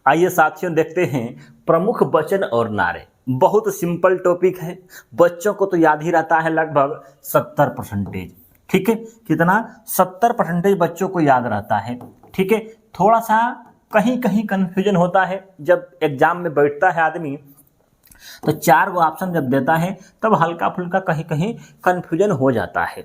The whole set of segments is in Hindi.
आइए साथियों देखते हैं प्रमुख वचन और नारे। बहुत सिंपल टॉपिक है, बच्चों को तो याद ही रहता है लगभग 70%। ठीक है, कितना 70% बच्चों को याद रहता है। ठीक है, थोड़ा सा कहीं कहीं कन्फ्यूजन होता है जब एग्जाम में बैठता है आदमी, तो 4 गो ऑप्शन जब देता है तब हल्का फुल्का कहीं कहीं कन्फ्यूजन हो जाता है।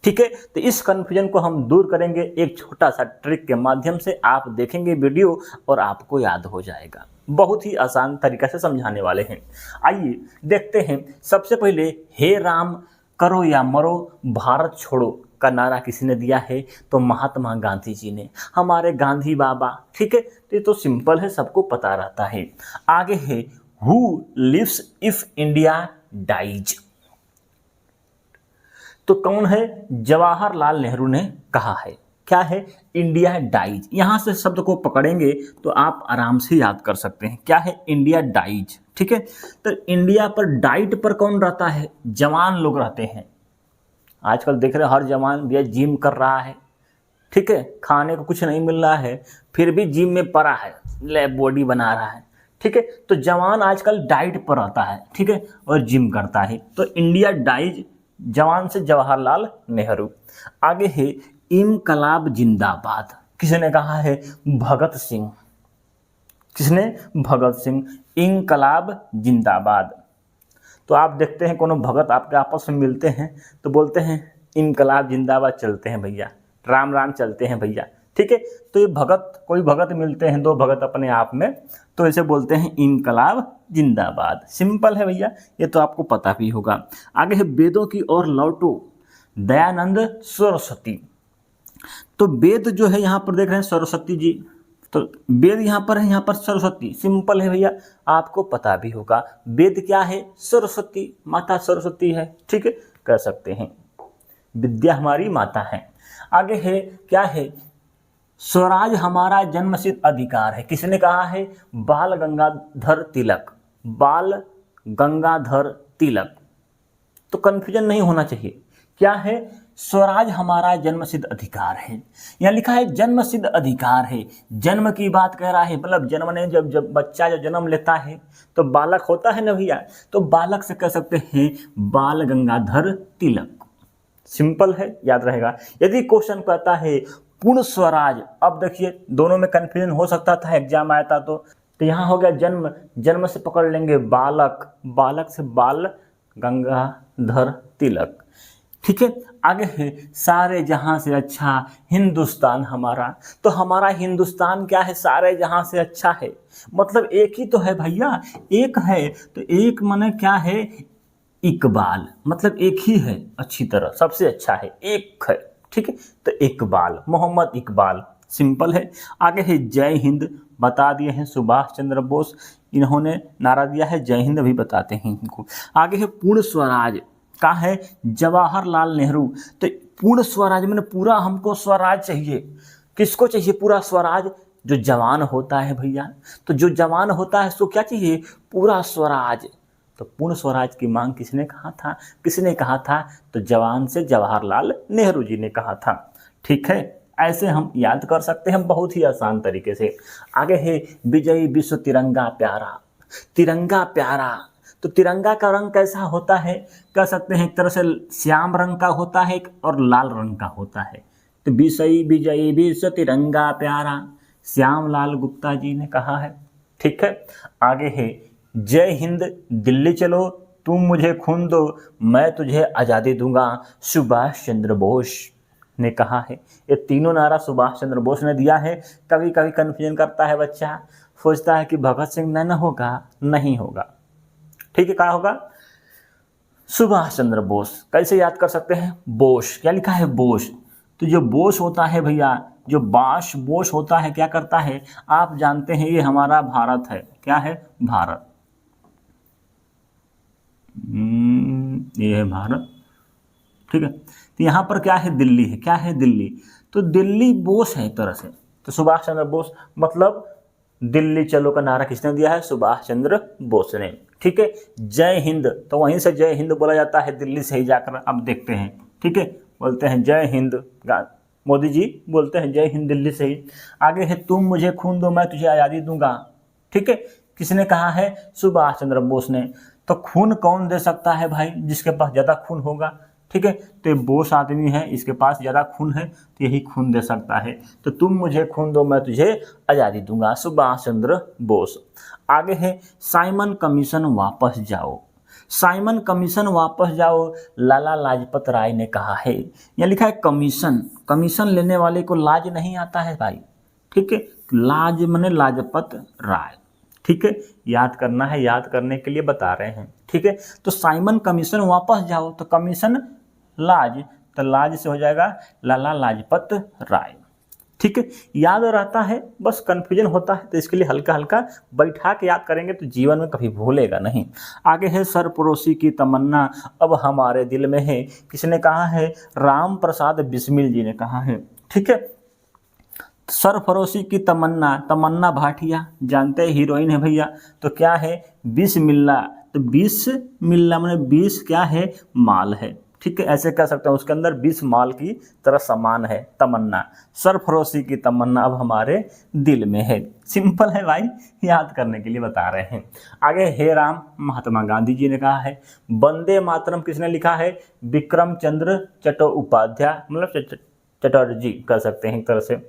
ठीक है, तो इस कन्फ्यूजन को हम दूर करेंगे एक छोटा सा ट्रिक के माध्यम से। आप देखेंगे वीडियो और आपको याद हो जाएगा। बहुत ही आसान तरीका से समझाने वाले हैं। आइए देखते हैं। सबसे पहले हे राम करो या मरो भारत छोड़ो का नारा किसने दिया है? तो महात्मा गांधी जी ने, हमारे गांधी बाबा। ठीक है, तो ये तो सिंपल है, सबको पता रहता है। आगे है who lives if India dies, तो कौन है? जवाहरलाल नेहरू ने कहा है। क्या है? India dies. यहां से शब्द को पकड़ेंगे तो आप आराम से याद कर सकते हैं। क्या है? India dies. ठीक है, तो इंडिया पर डाइट पर कौन रहता है? जवान लोग रहते हैं। आजकल देख रहे हैं हर जवान भी जिम कर रहा है। ठीक है, खाने को कुछ नहीं मिल रहा है फिर भी जिम में पड़ा है, ले बॉडी बना रहा है। ठीक है, तो जवान आजकल डाइट पर रहता है। ठीक है, और जिम करता है। तो इंडिया डाइज, जवान से जवाहरलाल नेहरू। आगे है इनकलाब जिंदाबाद, किसने कहा है? भगत सिंह। किसने? भगत सिंह। इनकलाब जिंदाबाद। तो आप देखते हैं कोनो भगत आपके आपस में मिलते हैं तो बोलते हैं इनकलाब जिंदाबाद चलते हैं भैया, राम राम चलते हैं भैया। ठीक है, तो ये भगत, कोई भगत मिलते हैं, दो भगत अपने आप में, तो इसे बोलते हैं इनकलाब जिंदाबाद। सिंपल है भैया, ये तो आपको पता भी होगा। आगे है वेदों की ओर लौटो दयानंद सरस्वती। तो वेद जो है यहाँ पर देख रहे हैं सरस्वती जी, तो वेद यहाँ पर है, यहाँ पर सरस्वती। सिंपल है भैया, आपको पता भी होगा। वेद क्या है? सरस्वती, माता सरस्वती है। ठीक है, कह सकते हैं विद्या हमारी माता है। आगे है क्या है? स्वराज हमारा जन्मसिद्ध अधिकार है, किसने कहा है? बाल गंगाधर तिलक। बाल गंगाधर तिलक। तो कंफ्यूजन नहीं होना चाहिए। क्या है? स्वराज हमारा जन्मसिद्ध अधिकार है। यहाँ लिखा है जन्मसिद्ध अधिकार है, जन्म की बात कह रहा है, मतलब जन्म ने जब बच्चा जब जन्म लेता है तो बालक होता है ना भैया, तो बालक से कह सकते हैं बाल गंगाधर तिलक। सिंपल है, याद रहेगा। यदि क्वेश्चन कहता है पूर्ण स्वराज, अब देखिए दोनों में कंफ्यूजन हो सकता था, एग्जाम आया था तो यहाँ हो गया जन्म, जन्म से पकड़ लेंगे बालक, बालक से बाल गंगाधर तिलक। ठीक है, आगे है सारे जहां से अच्छा हिंदुस्तान हमारा। तो हमारा हिंदुस्तान क्या है? सारे जहां से अच्छा है, मतलब एक ही तो है भैया, एक है। तो एक माने क्या है? इकबाल, मतलब एक ही है, अच्छी तरह सबसे अच्छा है, एक है। ठीक है, तो इकबाल, मोहम्मद इकबाल। सिंपल है। आगे है जय हिंद, बता दिए हैं सुभाष चंद्र बोस, इन्होंने नारा दिया है जय हिंद, भी बताते हैं इनको। आगे है पूर्ण स्वराज, का है? जवाहरलाल नेहरू। तो पूर्ण स्वराज में पूरा हमको स्वराज चाहिए। किसको चाहिए पूरा स्वराज? जो जवान होता है भैया, तो जो जवान होता है उसको क्या चाहिए? पूरा स्वराज। तो पूर्ण स्वराज की मांग किसने कहा था? किसने कहा था? तो जवान से जवाहरलाल नेहरू जी ने कहा था। ठीक है, ऐसे हम याद कर सकते हैं बहुत ही आसान तरीके से। आगे है विजयी विश्व तिरंगा प्यारा। तिरंगा प्यारा, तो तिरंगा का रंग कैसा होता है? कह सकते हैं एक तरह से श्याम रंग का होता है और लाल रंग का होता है। तो विजयी विश्व तिरंगा प्यारा, श्याम लाल गुप्ता जी ने कहा है। ठीक है, आगे है जय हिंद दिल्ली चलो, तुम मुझे खून दो मैं तुझे आज़ादी दूंगा, सुभाष चंद्र बोस ने कहा है। ये तीनों नारा सुभाष चंद्र बोस ने दिया है। कभी कभी कन्फ्यूजन करता है बच्चा, सोचता है कि भगत सिंह न होगा, नहीं होगा। ठीक है, क्या होगा? सुभाष चंद्र बोस। कैसे याद कर सकते हैं? बोस, क्या लिखा है? बोस। तो जो बोस होता है भैया, जो बाश बोस होता है, क्या करता है? आप जानते हैं ये हमारा भारत है। क्या है? भारत। ये है भारत। ठीक है, तो यहाँ पर क्या है? दिल्ली है। क्या है? दिल्ली। तो दिल्ली बोस है एक तरह से। तो सुभाष चंद्र बोस, मतलब दिल्ली चलो का नारा किसने दिया है? सुभाष चंद्र बोस ने। ठीक है, जय हिंद, तो वहीं से जय हिंद बोला जाता है, दिल्ली से ही जाकर। अब देखते हैं, ठीक है, बोलते हैं जय हिंद, मोदी जी बोलते हैं जय हिंद दिल्ली से ही। आगे है तुम मुझे खून दो मैं तुझे आज़ादी दूंगा, ठीक है, किसने कहा है? सुभाष चंद्र बोस ने। तो खून कौन दे सकता है भाई? जिसके पास ज़्यादा खून होगा, ठीक है। तो ये बोस आदमी है, इसके पास ज़्यादा खून है, तो यही खून दे सकता है। तो तुम मुझे खून दो, मैं तुझे आज़ादी दूंगा, सुभाष चंद्र बोस। आगे है साइमन कमीशन वापस जाओ। साइमन कमीशन वापस जाओ, लाला लाजपत राय ने कहा है। यहाँ लिखा है कमीशन, कमीशन लेने वाले को लाज नहीं आता है भाई, ठीक है। लाज माने लाजपत राय, ठीक है, याद करना है, याद करने के लिए बता रहे हैं, ठीक है। तो साइमन कमीशन वापस जाओ, तो कमीशन लाज, तो लाज से हो जाएगा लाला लाजपत राय, ठीक है। याद रहता है, बस कंफ्यूजन होता है, तो इसके लिए हल्का हल्का बैठा के याद करेंगे तो जीवन में कभी भूलेगा नहीं। आगे है सरफरोशी की तमन्ना अब हमारे दिल में है। किसने कहा है? राम प्रसाद बिस्मिल जी ने कहा है, ठीक है। सरफरोशी की तमन्ना, तमन्ना भाटिया जानते हैं, हीरोइन है भैया। तो क्या है? बिस्मिल्लाह, तो बिस्मिल्लाह माने 20 क्या है? माल है, ठीक है, ऐसे कह सकते हैं, उसके अंदर 20 माल की तरह समान है तमन्ना। सरफरोशी की तमन्ना अब हमारे दिल में है। सिंपल है भाई, याद करने के लिए बता रहे हैं। आगे हे राम महात्मा गांधी जी ने कहा है। वंदे मातरम किसने लिखा है? विक्रम चंद्र चट्टोपाध्याय, मतलब चटर्जी कह सकते हैं एक तरह से।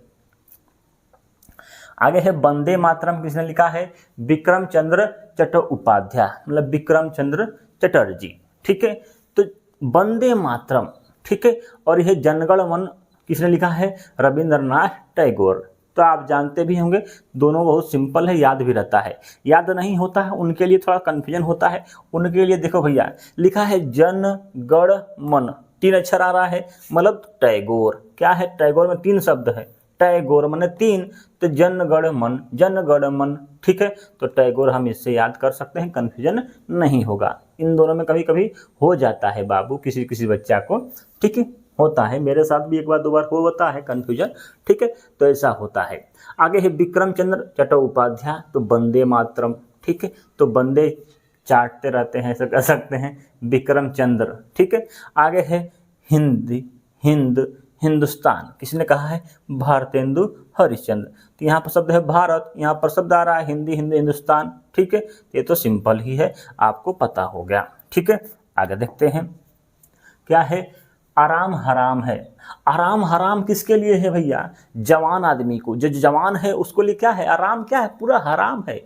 आगे है वंदे मातरम किसने लिखा है? विक्रम चंद्र चट्टोपाध्याय, मतलब विक्रम चंद्र चटर्जी, ठीक है। तो वंदे मातरम, ठीक है, और यह जनगण मन किसने लिखा है? रविंद्रनाथ टैगोर। तो आप जानते भी होंगे, दोनों बहुत सिंपल है, याद भी रहता है। याद नहीं होता है उनके लिए थोड़ा कन्फ्यूजन होता है, उनके लिए देखो भैया, लिखा है जन गण मन, 3 अक्षर आ रहा है, मतलब टैगोर। क्या है? टैगोर में 3 शब्द है, टैगोर माने 3, तो जनगण मन, ठीक है। तो टैगोर हम इससे याद कर सकते हैं, कन्फ्यूजन नहीं होगा। इन दोनों में कभी कभी हो जाता है बाबू, किसी किसी बच्चा को, ठीक है, होता है, मेरे साथ भी एक बार 2 बार होता है कन्फ्यूजन, ठीक है। तो ऐसा होता है। आगे है विक्रम चंद्र चट्टोपाध्याय, तो वंदे मातरम, ठीक है, तो वंदे चाटते रहते हैं, ऐसा कह सकते हैं, विक्रम चंद्र, ठीक है। आगे है हिंदुस्तान, किसने कहा है? भारतेंदु हरिश्चंद्र। तो यहाँ पर शब्द है भारत, यहाँ पर शब्द आ रहा है हिंदुस्तान, ठीक है। ये तो सिंपल ही है, आपको पता हो गया, ठीक है। आगे देखते हैं क्या है? आराम हराम है। आराम हराम किसके लिए है भैया? जवान आदमी को, जो जवान है उसको लिए क्या है? आराम क्या है? पूरा हराम है।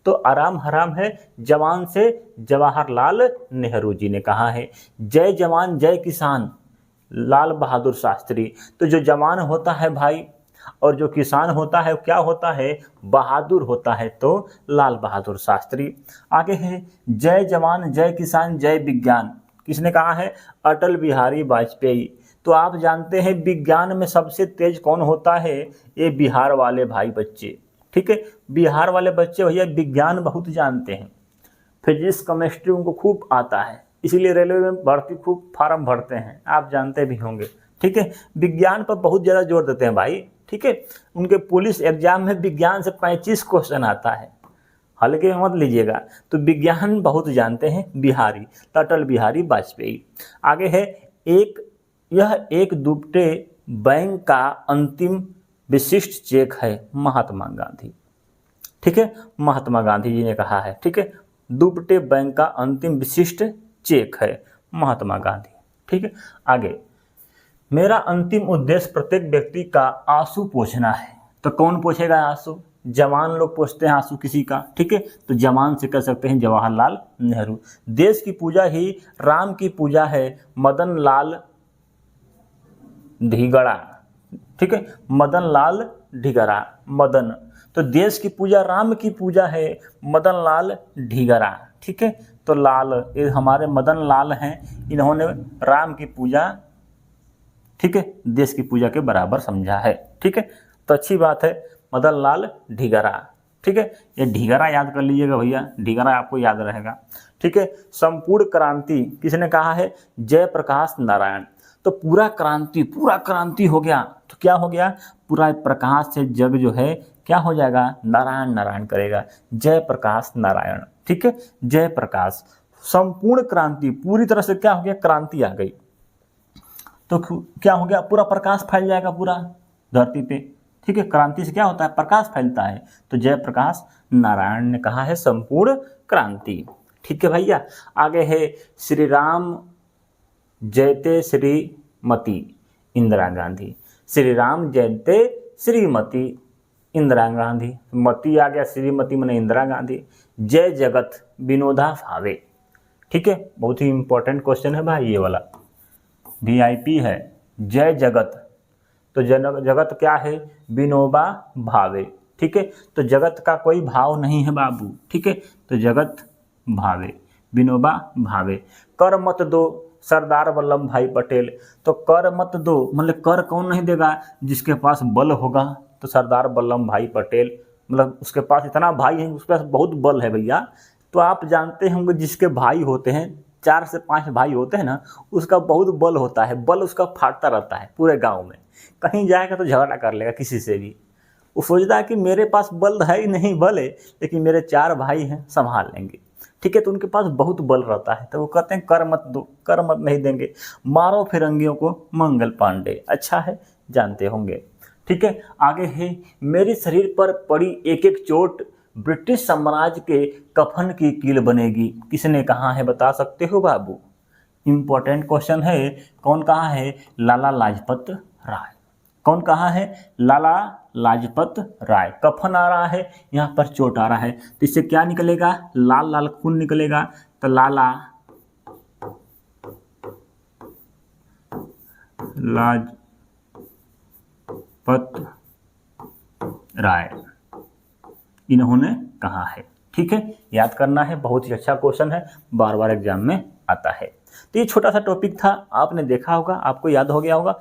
तो आराम हराम है, जवान से जवाहरलाल नेहरू जी ने कहा है। जय जवान जय किसान, लाल बहादुर शास्त्री। तो जो जवान होता है भाई और जो किसान होता है क्या होता है? बहादुर होता है, तो लाल बहादुर शास्त्री। आगे है जय जवान जय किसान जय विज्ञान, किसने कहा है? अटल बिहारी वाजपेयी। तो आप जानते हैं विज्ञान में सबसे तेज कौन होता है? ये बिहार वाले भाई बच्चे, ठीक है। बिहार वाले बच्चे भैया विज्ञान बहुत जानते हैं, फिजिक्स केमिस्ट्री उनको खूब आता है, इसीलिए रेलवे में भर्ती खूब फार्म भरते हैं, आप जानते भी होंगे, ठीक है। विज्ञान पर बहुत ज़्यादा जोर देते हैं भाई, ठीक है। उनके पुलिस एग्जाम में विज्ञान से 25 क्वेश्चन आता है, हल्के में मत लीजिएगा। तो विज्ञान बहुत जानते हैं बिहारी, अटल बिहारी वाजपेयी। आगे है यह एक दुबटे बैंक का अंतिम विशिष्ट चेक है, महात्मा गांधी, ठीक है। महात्मा गांधी जी ने कहा है, ठीक है, दुबटे बैंक का अंतिम विशिष्ट चेक है, महात्मा गांधी, ठीक है। आगे मेरा अंतिम उद्देश्य प्रत्येक व्यक्ति का आंसू पोंछना है। तो कौन पोंछेगा आंसू? जवान लोग पोंछते हैं आंसू किसी का, ठीक है। तो जवान से कह सकते हैं जवाहरलाल नेहरू। देश की पूजा ही राम की पूजा है, मदन लाल ढीगड़ा, ठीक है, मदन लाल ढीगरा, मदन। तो देश की पूजा राम की पूजा है, मदन लाल ढीगरा, ठीक है। तो लाल, ये हमारे मदन लाल हैं, इन्होंने राम की पूजा, ठीक है, देश की पूजा के बराबर समझा है, ठीक है। तो अच्छी बात है, मदन लाल ढीगरा, ठीक है। ये ढीगरा याद कर लीजिएगा भैया, ढीगरा आपको याद रहेगा, ठीक है। संपूर्ण क्रांति किसने कहा है? जयप्रकाश नारायण। तो पूरा क्रांति हो गया, तो क्या हो गया? पूरा प्रकाश से जग जो है क्या हो जाएगा? नारायण नारायण करेगा, जयप्रकाश नारायण, ठीक है, जयप्रकाश। संपूर्ण क्रांति, पूरी तरह से क्या हो गया? क्रांति आ गई, तो क्या हो गया? पूरा प्रकाश फैल जाएगा पूरा धरती पे, ठीक है, क्रांति से क्या होता है, प्रकाश फैलता है। तो जयप्रकाश नारायण ने कहा है संपूर्ण क्रांति। ठीक है भैया, आगे है श्री राम जयते श्रीमती इंदिरा गांधी। श्री राम जयते श्रीमती इंदिरा गांधी, मती आ गया, श्रीमती माने इंदिरा गांधी। जय जगत विनोबा भावे। ठीक है, बहुत ही इंपॉर्टेंट क्वेश्चन है भाई ये वाला, VIP है। जय जगत, तो जगत क्या है, विनोबा भावे। ठीक है, तो जगत का कोई भाव नहीं है बाबू। ठीक है, तो जगत भावे, विनोबा भावे। कर मत दो, सरदार वल्लभ भाई पटेल। तो कर मत दो मतलब कर कौन नहीं देगा, जिसके पास बल होगा। तो सरदार वल्लभ भाई पटेल, मतलब उसके पास इतना भाई है, उसके पास बहुत बल है भैया। तो आप जानते होंगे जिसके भाई होते हैं, 4 से 5 भाई होते हैं ना, उसका बहुत बल होता है, बल उसका फाटता रहता है पूरे गांव में। कहीं जाएगा तो झगड़ा कर लेगा किसी से भी। वो सोचता है कि मेरे पास बल है ही नहीं, बल है लेकिन मेरे 4 भाई हैं संभाल लेंगे। ठीक है, तो उनके पास बहुत बल रहता है, तो वो कहते हैं कर मत दो, कर मत नहीं देंगे। मारो फिरंगियों को मंगल पांडे, अच्छा है, जानते होंगे। ठीक है, आगे है मेरे शरीर पर पड़ी एक एक चोट ब्रिटिश साम्राज्य के कफन की कील बनेगी। किसने कहा है बता सकते हो बाबू? इंपॉर्टेंट क्वेश्चन है। कौन कहा है? लाला लाजपत राय। कौन कहा है? लाला लाजपत राय। कफन आ रहा है, यहाँ पर चोट आ रहा है, तो इससे क्या निकलेगा? लाल लाल खून निकलेगा। तो लाला लाजपत राय इन्होंने कहा है। ठीक है, याद करना है, बहुत ही अच्छा क्वेश्चन है, बार बार एग्जाम में आता है। तो ये छोटा सा टॉपिक था, आपने देखा होगा, आपको याद हो गया होगा।